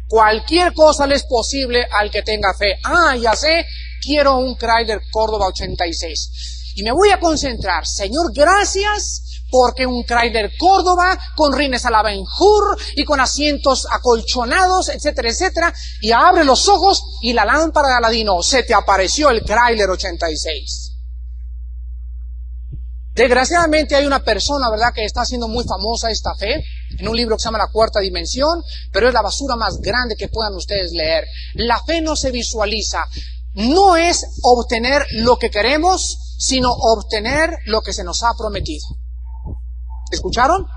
cualquier cosa le es posible al que tenga fe. Ya sé, quiero un Chrysler Córdoba 86. Y me voy a concentrar, Señor, gracias, porque un Chrysler Córdoba con rines a la Ben-Hur y con asientos acolchonados, etcétera, etcétera, y abre los ojos y la lámpara de Aladino, se te apareció el Chrysler 86. Desgraciadamente hay una persona, ¿verdad?, que está haciendo muy famosa esta fe, en un libro que se llama La Cuarta Dimensión, pero es la basura más grande que puedan ustedes leer. La fe no se visualiza, no es obtener lo que queremos, sino obtener lo que se nos ha prometido. ¿Escucharon?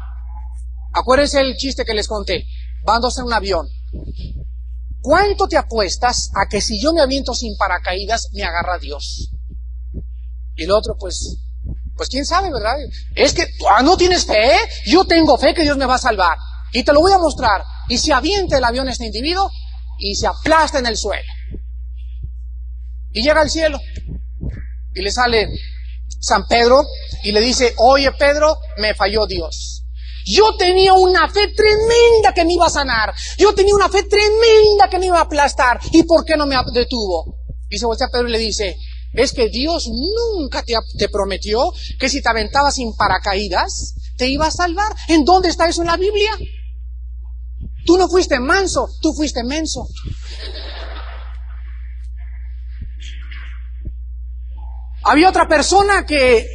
Acuérdense el chiste que les conté. Van dos en un avión. ¿Cuánto te apuestas a que si yo me aviento sin paracaídas me agarra Dios? Y el otro, pues quién sabe, ¿verdad? Es que no tienes fe. Yo tengo fe que Dios me va a salvar. Y te lo voy a mostrar. Y se avienta el avión este individuo y se aplasta en el suelo. Y llega al cielo. Y le sale San Pedro y le dice, oye Pedro, me falló Dios. Yo tenía una fe tremenda que me iba a sanar. Yo tenía una fe tremenda que me iba a aplastar. ¿Y por qué no me detuvo? Y se voltea a Pedro y le dice, es que Dios nunca te prometió que si te aventabas sin paracaídas te iba a salvar. ¿En dónde está eso en la Biblia? Tú no fuiste manso, tú fuiste menso. Había otra persona que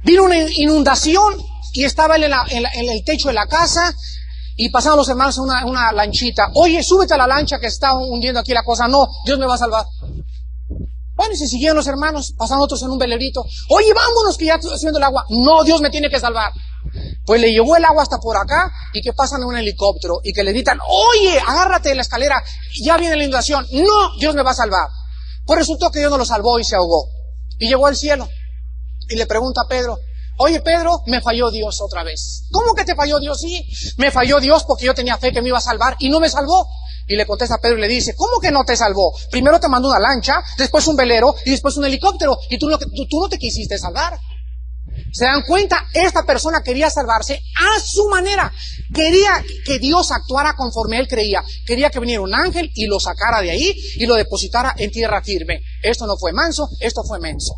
vino una inundación y estaba en el techo de la casa y pasaban los hermanos en una lanchita. Oye, súbete a la lancha que está hundiendo aquí la cosa. No, Dios me va a salvar. Bueno, y se siguieron los hermanos, pasaron otros en un velerito. Oye, vámonos que ya está subiendo el agua. No, Dios me tiene que salvar. Pues le llevó el agua hasta por acá y que pasan en un helicóptero y que le gritan, oye, agárrate de la escalera, ya viene la inundación. No, Dios me va a salvar. Pues resultó que Dios no lo salvó y se ahogó. Y llegó al cielo y le pregunta a Pedro, oye Pedro, me falló Dios otra vez. ¿Cómo que te falló Dios? Sí, me falló Dios porque yo tenía fe que me iba a salvar y no me salvó. Y le contesta a Pedro y le dice, ¿cómo que no te salvó? Primero te mandó una lancha, después un velero y después un helicóptero. Y tú no te quisiste salvar. ¿Se dan cuenta? Esta persona quería salvarse a su manera. Quería que Dios actuara conforme él creía. Quería que viniera un ángel y lo sacara de ahí y lo depositara en tierra firme. Esto no fue manso, esto fue menso.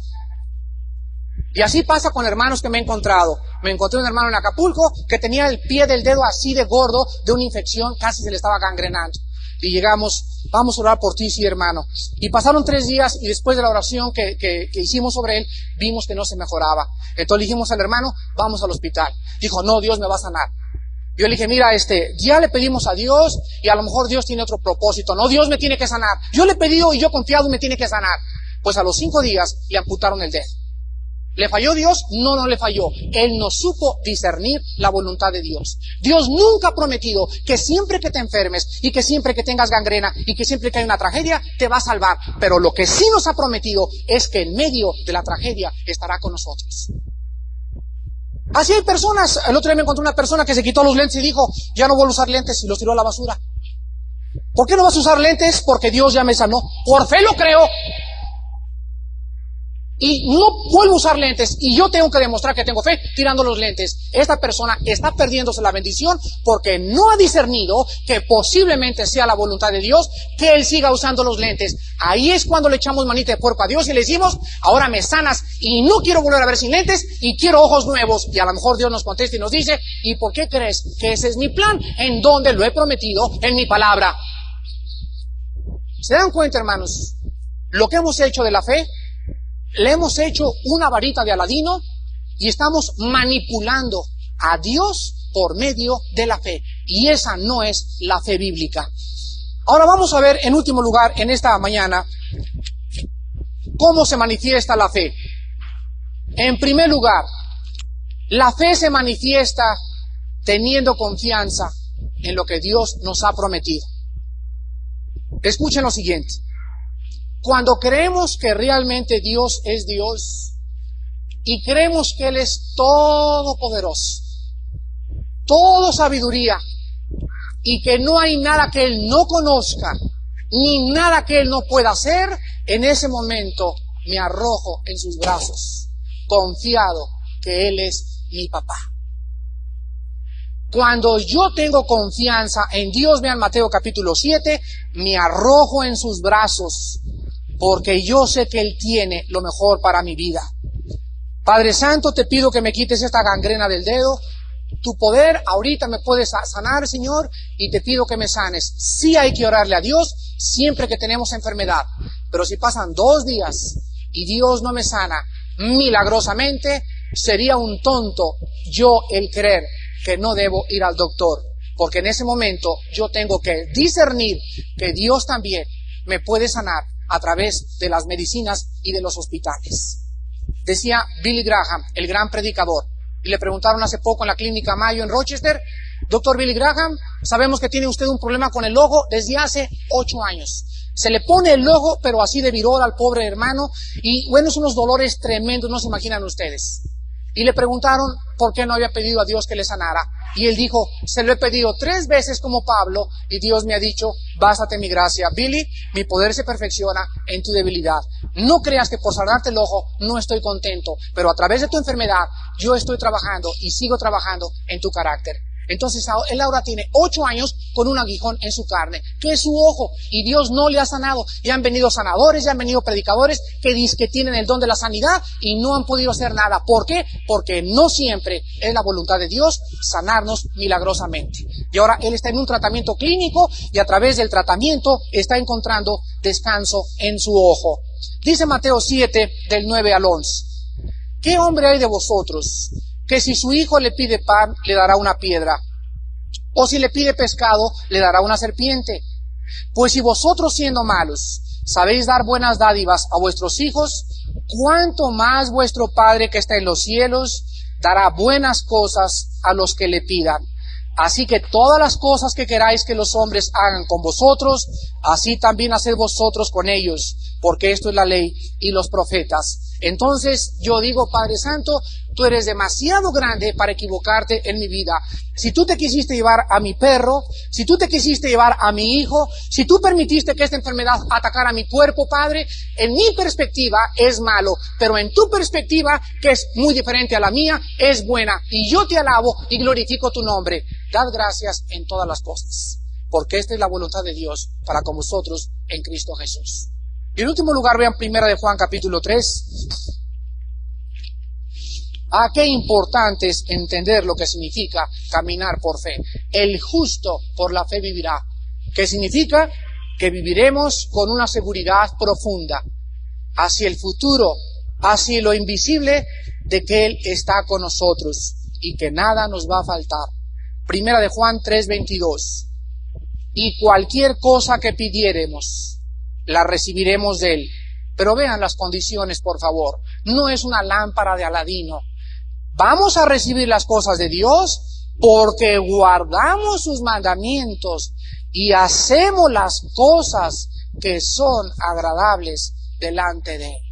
Y así pasa con hermanos que me he encontrado. Me encontré un hermano en Acapulco que tenía el pie del dedo así de gordo de una infección, casi se le estaba gangrenando. Y llegamos, vamos a orar por ti, sí, hermano. Y pasaron 3 días y después de la oración que hicimos sobre él, vimos que no se mejoraba. Entonces le dijimos al hermano, vamos al hospital. Dijo, no, Dios me va a sanar. Yo le dije, mira, ya le pedimos a Dios y a lo mejor Dios tiene otro propósito. No, Dios me tiene que sanar. Yo le he pedido y yo he confiado y me tiene que sanar. Pues a los 5 días le amputaron el dedo. ¿Le falló Dios? No, no le falló. Él no supo discernir la voluntad de Dios. Dios nunca ha prometido que siempre que te enfermes y que siempre que tengas gangrena y que siempre que hay una tragedia te va a salvar. Pero lo que sí nos ha prometido es que en medio de la tragedia estará con nosotros. Así hay personas. El otro día me encontré una persona que se quitó los lentes y dijo, ya no vuelvo a usar lentes, y los tiró a la basura. ¿Por qué no vas a usar lentes? Porque Dios ya me sanó. Por fe lo creo. Y no vuelvo a usar lentes y yo tengo que demostrar que tengo fe tirando los lentes. Esta persona está perdiéndose la bendición porque no ha discernido que posiblemente sea la voluntad de Dios que él siga usando los lentes. Ahí es cuando le echamos manita de puerco a Dios y le decimos, ahora me sanas y no quiero volver a ver sin lentes y quiero ojos nuevos. Y a lo mejor Dios nos contesta y nos dice, ¿y por qué crees que ese es mi plan? En donde lo he prometido en mi palabra. ¿Se dan cuenta, hermanos? Lo que hemos hecho de la fe, le hemos hecho una varita de Aladino y estamos manipulando a Dios por medio de la fe. Y esa no es la fe bíblica. Ahora vamos a ver en último lugar en esta mañana cómo se manifiesta la fe. En primer lugar, la fe se manifiesta teniendo confianza en lo que Dios nos ha prometido. Escuchen lo siguiente. Cuando creemos que realmente Dios es Dios y creemos que Él es todopoderoso, todo sabiduría, y que no hay nada que Él no conozca, ni nada que Él no pueda hacer, en ese momento me arrojo en sus brazos, confiado que Él es mi papá. Cuando yo tengo confianza en Dios, vean Mateo capítulo 7, me arrojo en sus brazos, porque yo sé que Él tiene lo mejor para mi vida. Padre Santo, te pido que me quites esta gangrena del dedo. Tu poder ahorita me puedes sanar, Señor, y te pido que me sanes. Sí hay que orarle a Dios siempre que tenemos enfermedad, pero si pasan 2 días y Dios no me sana milagrosamente, sería un tonto yo el creer que no debo ir al doctor, porque en ese momento yo tengo que discernir que Dios también me puede sanar a través de las medicinas y de los hospitales. Decía Billy Graham, el gran predicador, y le preguntaron hace poco en la clínica Mayo en Rochester, doctor Billy Graham, sabemos que tiene usted un problema con el ojo desde hace 8 años. Se le pone el ojo, pero así de virol al pobre hermano, y bueno, son unos dolores tremendos, no se imaginan ustedes. Y le preguntaron por qué no había pedido a Dios que le sanara. Y él dijo, se lo he pedido 3 veces como Pablo, y Dios me ha dicho, bástate mi gracia. Billy, mi poder se perfecciona en tu debilidad. No creas que por sanarte el ojo no estoy contento, pero a través de tu enfermedad yo estoy trabajando y sigo trabajando en tu carácter. Entonces él ahora tiene 8 años con un aguijón en su carne, que es su ojo, y Dios no le ha sanado. Ya han venido sanadores, ya han venido predicadores que dicen que tienen el don de la sanidad y no han podido hacer nada. ¿Por qué? Porque no siempre es la voluntad de Dios sanarnos milagrosamente. Y ahora él está en un tratamiento clínico y a través del tratamiento está encontrando descanso en su ojo. Dice Mateo 7, del 9 al 11. ¿Qué hombre hay de vosotros que si su hijo le pide pan, le dará una piedra? O si le pide pescado, le dará una serpiente. Pues si vosotros, siendo malos, sabéis dar buenas dádivas a vuestros hijos, ¿cuánto más vuestro Padre que está en los cielos dará buenas cosas a los que le pidan? Así que todas las cosas que queráis que los hombres hagan con vosotros, así también haced vosotros con ellos, porque esto es la ley y los profetas. Entonces yo digo, Padre Santo, tú eres demasiado grande para equivocarte en mi vida. Si tú te quisiste llevar a mi perro, si tú te quisiste llevar a mi hijo, si tú permitiste que esta enfermedad atacara mi cuerpo, Padre, en mi perspectiva es malo, pero en tu perspectiva, que es muy diferente a la mía, es buena. Y yo te alabo y glorifico tu nombre. Dad gracias en todas las cosas, porque esta es la voluntad de Dios para con vosotros en Cristo Jesús. Y en último lugar, vean 1 de Juan capítulo 3. Qué importante es entender lo que significa caminar por fe. El justo por la fe vivirá. ¿Qué significa? Que viviremos con una seguridad profunda hacia el futuro, hacia lo invisible, de que Él está con nosotros y que nada nos va a faltar. 1 de Juan 3:22. Y cualquier cosa que pidiéremos, la recibiremos de Él. Pero vean las condiciones, por favor. No es una lámpara de Aladino. Vamos a recibir las cosas de Dios porque guardamos sus mandamientos y hacemos las cosas que son agradables delante de Él.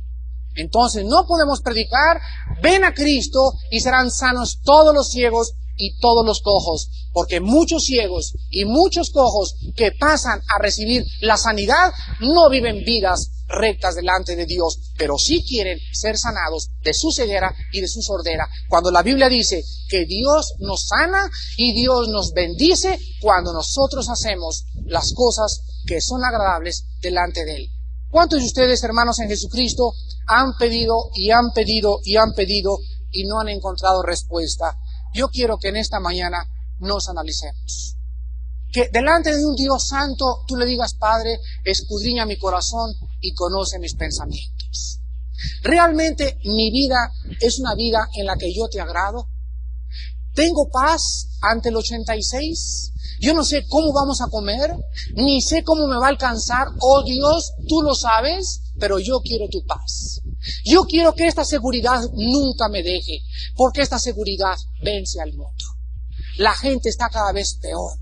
Entonces no podemos predicar, ven a Cristo y serán sanos todos los ciegos y todos los cojos, porque muchos ciegos y muchos cojos que pasan a recibir la sanidad no viven vidas rectas delante de Dios, pero sí quieren ser sanados de su ceguera y de su sordera. Cuando la Biblia dice que Dios nos sana y Dios nos bendice cuando nosotros hacemos las cosas que son agradables delante de Él. ¿Cuántos de ustedes, hermanos en Jesucristo, han pedido y han pedido y han pedido y no han encontrado respuesta? Yo quiero que en esta mañana nos analicemos. Que delante de un Dios santo tú le digas: Padre, escudriña mi corazón y conoce mis pensamientos. ¿Realmente mi vida es una vida en la que yo te agrado? ¿Tengo paz ante el 86? Yo no sé cómo vamos a comer, ni sé cómo me va a alcanzar. Oh Dios, tú lo sabes, pero yo quiero tu paz. Yo quiero que esta seguridad nunca me deje, porque esta seguridad vence al mundo. La gente está cada vez peor,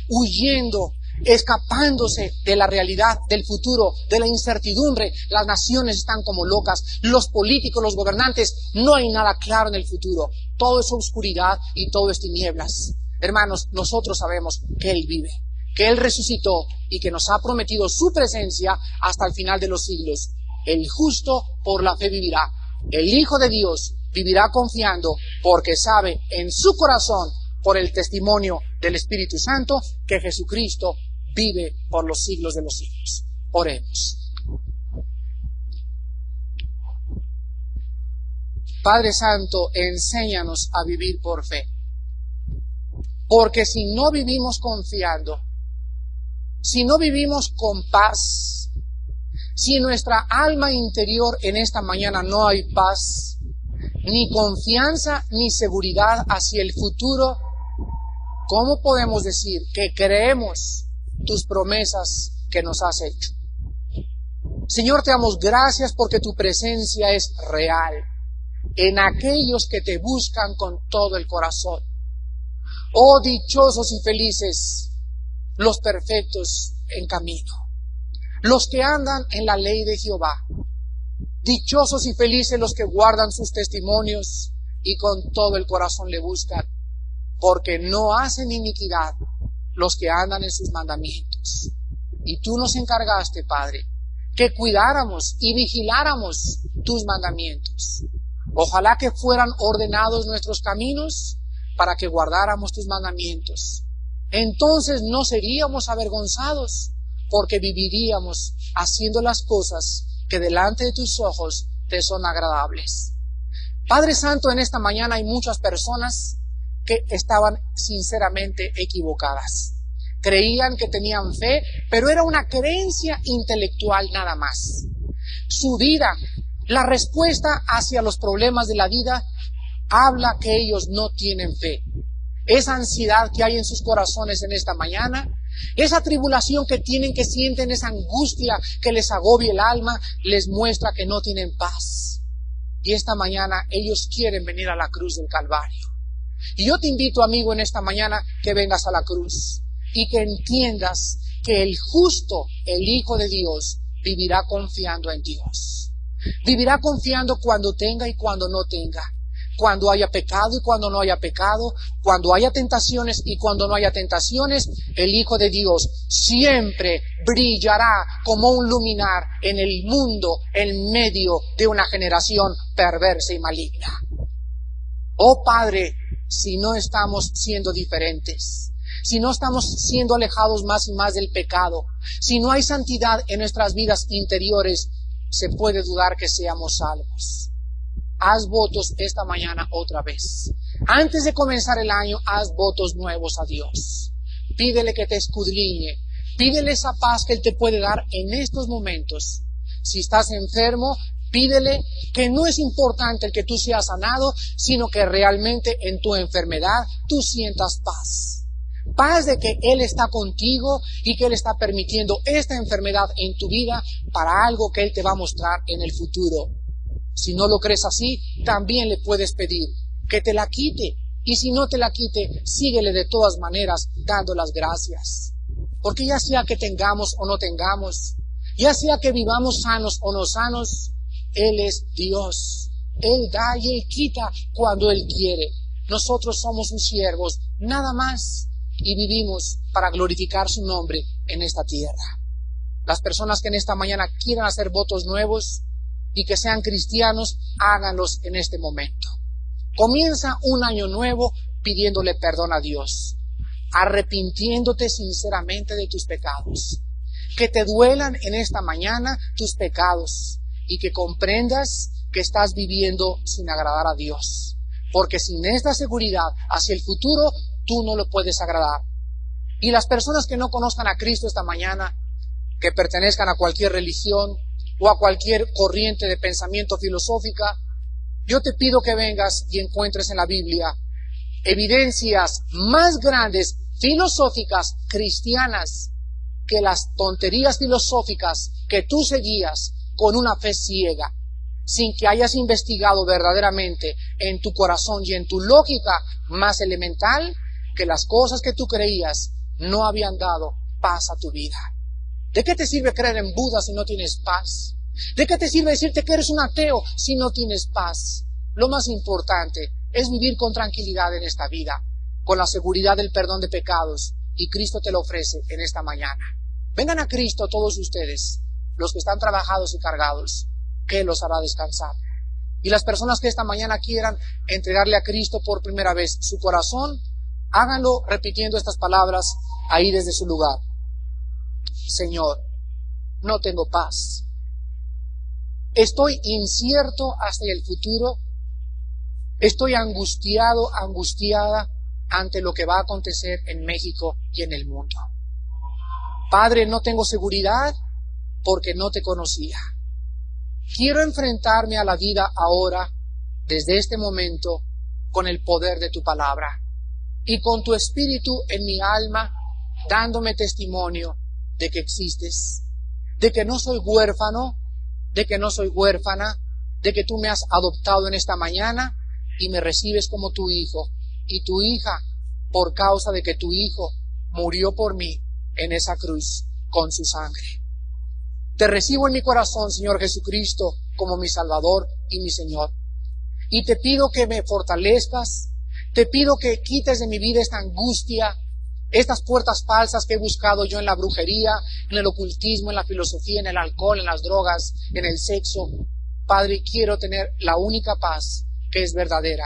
huyendo, escapándose de la realidad, del futuro, de la incertidumbre. Las naciones están como locas, los políticos, los gobernantes, no hay nada claro en el futuro. Todo es oscuridad y todo es tinieblas. Hermanos, nosotros sabemos que Él vive, que Él resucitó y que nos ha prometido su presencia hasta el final de los siglos. El justo por la fe vivirá. El Hijo de Dios vivirá confiando porque sabe en su corazón, por el testimonio del Espíritu Santo, que Jesucristo vive por los siglos de los siglos. Oremos. Padre Santo, enséñanos a vivir por fe. Porque si no vivimos confiando, si no vivimos con paz, si en nuestra alma interior en esta mañana no hay paz, ni confianza, ni seguridad hacia el futuro, ¿cómo podemos decir que creemos tus promesas que nos has hecho? Señor, te damos gracias porque tu presencia es real en aquellos que te buscan con todo el corazón. Oh, dichosos y felices los perfectos en camino, los que andan en la ley de Jehová. Dichosos y felices los que guardan sus testimonios y con todo el corazón le buscan, porque no hacen iniquidad los que andan en sus mandamientos. Y tú nos encargaste, Padre, que cuidáramos y vigiláramos tus mandamientos. Ojalá que fueran ordenados nuestros caminos para que guardáramos tus mandamientos. Entonces no seríamos avergonzados, porque viviríamos haciendo las cosas que delante de tus ojos te son agradables. Padre Santo, en esta mañana hay muchas personas que estaban sinceramente equivocadas. Creían que tenían fe, pero era una creencia intelectual nada más. Su vida, la respuesta hacia los problemas de la vida, habla que ellos no tienen fe. Esa ansiedad que hay en sus corazones en esta mañana, esa tribulación que tienen, que sienten, esa angustia que les agobia el alma, les muestra que no tienen paz. Y esta mañana ellos quieren venir a la cruz del Calvario. Y yo te invito, amigo, en esta mañana que vengas a la cruz y que entiendas que el justo, el Hijo de Dios, vivirá confiando en Dios. Vivirá confiando cuando tenga y cuando no tenga. cuando haya pecado y cuando no haya pecado, cuando haya tentaciones y cuando no haya tentaciones, el Hijo de Dios siempre brillará como un luminar en el mundo en medio de una generación perversa y maligna. Oh Padre, si no estamos siendo diferentes, si no estamos siendo alejados más y más del pecado, si no hay santidad en nuestras vidas interiores, se puede dudar que seamos salvos. Haz votos esta mañana otra vez. Antes de comenzar el año, haz votos nuevos a Dios. Pídele que te escudriñe. Pídele esa paz que Él te puede dar en estos momentos. Si estás enfermo, pídele que no es importante el que tú seas sanado, sino que realmente en tu enfermedad tú sientas paz. Paz de que Él está contigo y que Él está permitiendo esta enfermedad en tu vida para algo que Él te va a mostrar en el futuro. Si no lo crees así, también le puedes pedir que te la quite. Y si no te la quite, síguele de todas maneras dando las gracias. Porque ya sea que tengamos o no tengamos, ya sea que vivamos sanos o no sanos, Él es Dios. Él da y Él quita cuando Él quiere. Nosotros somos sus siervos, nada más. Y vivimos para glorificar su nombre en esta tierra. Las personas que en esta mañana quieran hacer votos nuevos y que sean cristianos, háganlos en este momento. Comienza un año nuevo pidiéndole perdón a Dios, arrepintiéndote sinceramente de tus pecados. Que te duelan en esta mañana tus pecados y que comprendas que estás viviendo sin agradar a Dios. Porque sin esta seguridad hacia el futuro, tú no lo puedes agradar. Y las personas que no conozcan a Cristo esta mañana, que pertenezcan a cualquier religión o a cualquier corriente de pensamiento filosófica, yo te pido que vengas y encuentres en la Biblia evidencias más grandes, filosóficas, cristianas, que las tonterías filosóficas que tú seguías con una fe ciega, sin que hayas investigado verdaderamente en tu corazón y en tu lógica más elemental que las cosas que tú creías no habían dado paz a tu vida. ¿De qué te sirve creer en Buda si no tienes paz? ¿De qué te sirve decirte que eres un ateo si no tienes paz? Lo más importante es vivir con tranquilidad en esta vida, con la seguridad del perdón de pecados, y Cristo te lo ofrece en esta mañana. Vengan a Cristo todos ustedes, los que están trabajados y cargados, que Él los hará descansar. Y las personas que esta mañana quieran entregarle a Cristo por primera vez su corazón, háganlo repitiendo estas palabras ahí desde su lugar. Señor, no tengo paz. Estoy incierto hacia el futuro. Estoy angustiado, angustiada ante lo que va a acontecer en México y en el mundo. Padre, no tengo seguridad porque no te conocía. Quiero enfrentarme a la vida ahora, desde este momento, con el poder de tu palabra y con tu espíritu en mi alma, dándome testimonio de que existes, de que no soy huérfano, de que no soy huérfana, de que tú me has adoptado en esta mañana y me recibes como tu hijo y tu hija, por causa de que tu hijo murió por mí en esa cruz con su sangre. Te recibo en mi corazón, Señor Jesucristo, como mi Salvador y mi Señor. Y te pido que me fortalezcas, te pido que quites de mi vida esta angustia, estas puertas falsas que he buscado yo en la brujería, en el ocultismo, en la filosofía, en el alcohol, en las drogas, en el sexo. Padre, quiero tener la única paz que es verdadera.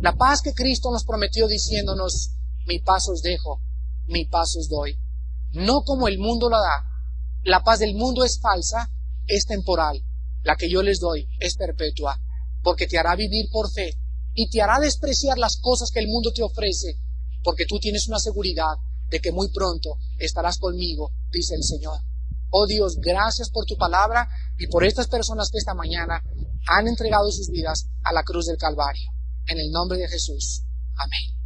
La paz que Cristo nos prometió diciéndonos, mi paz os dejo, mi paz os doy. No como el mundo la da. La paz del mundo es falsa, es temporal. La que yo les doy es perpetua, porque te hará vivir por fe y te hará despreciar las cosas que el mundo te ofrece, porque tú tienes una seguridad de que muy pronto estarás conmigo, dice el Señor. Oh Dios, gracias por tu palabra y por estas personas que esta mañana han entregado sus vidas a la cruz del Calvario. En el nombre de Jesús. Amén.